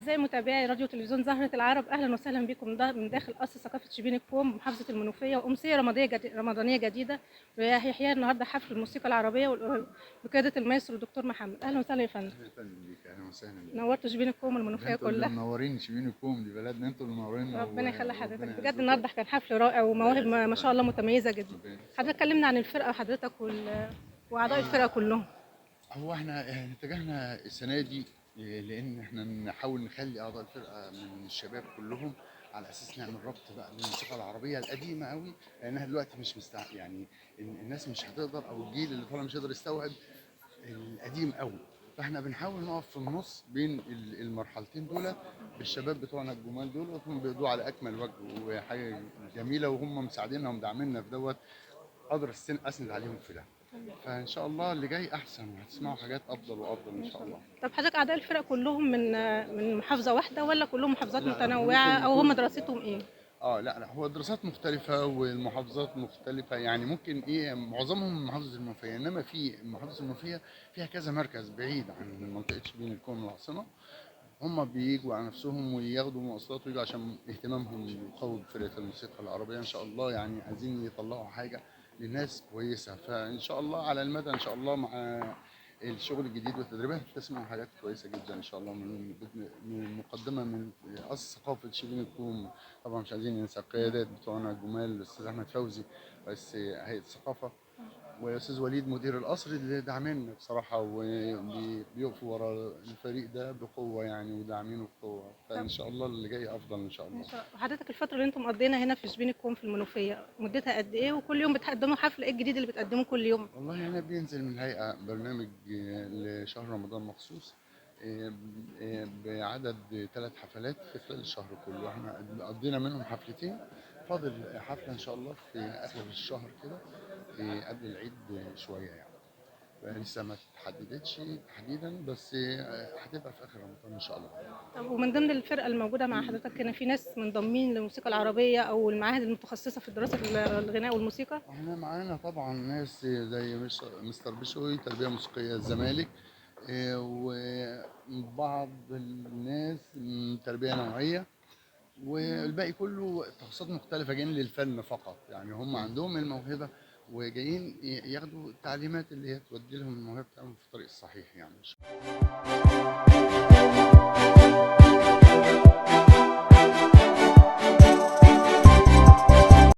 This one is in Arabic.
أعزائي متابعي راديو تلفزيون زهرة العرب، أهلا وسهلا بكم من داخل قصر ثقافة شبين الكوم بمحافظة المنوفية، وأمسية رمضانية جديدة. وهيحيى النهارده حفل الموسيقى العربية بقيادة المايسترو الدكتور محمد. أهلا وسهلا يا فندم. اهلا وسهلا بيك، اهلا وسهلا بيك. نورتوا شبين الكوم ده المنوفية انتوا اللي كلها. منورين شبين الكوم، دي بلدنا، انتوا اللي منوريننا ربنا يخلي حضرتك، وربنا بجد يعزكم. النهارده كان حفل رائع ومواهب الله ما يعزك يا شاء فندم. الله متميزة جدا. ربنا يسعدك. حضرتك كلمنا عن الفرقة وحضرتك وأعضاء الفرقة كلهم. هو احنا اتجهنا السنه دي لان احنا نحاول نخلي اعضاء الفرقه من الشباب كلهم، على اساس نعمل ربط بقى بالموسيقى العربيه القديمه قوي، لانها دلوقتي مش يعني الناس مش هتقدر، او الجيل اللي طالع مش هيقدر يستوعب القديم قوي. فاحنا بنحاول نقف في النص بين المرحلتين دول بالشباب بتوعنا الجمال دول، وهم بيقضوا على اكمل وجه، وحاجه جميله، وهم مساعديننا ومدعميننا في دوت. اقدر اسند عليهم في ده. فان شاء الله اللي جاي احسن، وهتسمعوا حاجات افضل وافضل ان شاء الله. طب حضرتك أعضاء الفرقة كلهم من محافظة واحدة ولا كلهم محافظات لا لا، هو متنوعة ممكن أو هم يكون دراستهم إيه؟ لا لا، هو الدراسات مختلفة والمحافظات مختلفة، يعني ممكن معظمهم من محافظة المنوفية، انما في محافظة المنوفية فيها كذا مركز بعيد عن منطقة شبين الكوم العاصمة. هم بيجوا على نفسهم وياخدوا مواصلات ويجوا عشان اهتمامهم قوي بفرقة الموسيقى العربية ان شاء الله، يعني عايزين يطلعوا حاجة للناس كويسة. فان شاء الله على المدى ان شاء الله، مع الشغل الجديد والتدريبات، تسمعوا حاجات كويسة جدا ان شاء الله من مقدمة من قصر ثقافة شبين الكوم. طبعا مش عايزين ننسى القيادات بتوعنا الجمال، الاستاذ احمد فوزي رئيس هيئة الثقافة، والاستاذ وليد مدير القصر، اللي داعميننا بصراحه وبيقفوا ورا الفريق ده بقوه يعني، وداعمينه بقوه. طب فان شاء الله اللي جاي افضل ان شاء إن الله. شاء الله. حضرتك الفترة اللي أنتم مقضينها هنا في شبين الكوم في المنوفية مدتها قد إيه؟ وكل يوم بتقدموا حفلة، إيه الجديد اللي بتقدموه كل يوم؟ والله انا بينزل من الهيئه برنامج لشهر رمضان مخصوص، بعدد 3 حفلات في خلال الشهر كله. احنا قضينا منهم حفلتين، فاضل حفله ان شاء الله في اخر الشهر كده، قبل العيد شويه يعني. لسه ما اتحددتش تحديدا، بس هتبقى في اخر رمضان ان شاء الله. طب ومن ضمن الفرقة الموجودة مع حضرتك هنا في ناس منضمين للموسيقى العربية أو المعاهد المتخصصة في دراسة الغناء والموسيقى؟ احنا معانا طبعا ناس زي مستر بشوي تربيه موسيقيه الزمالك، وبعض الناس من تربيه نوعيه، والباقي كله تخصصات مختلفه جايين للفن فقط، يعني هم عندهم الموهبه وجايين ياخدوا التعليمات اللي هي تودي لهم الموهبه بتاعهم في الطريق الصحيح يعني.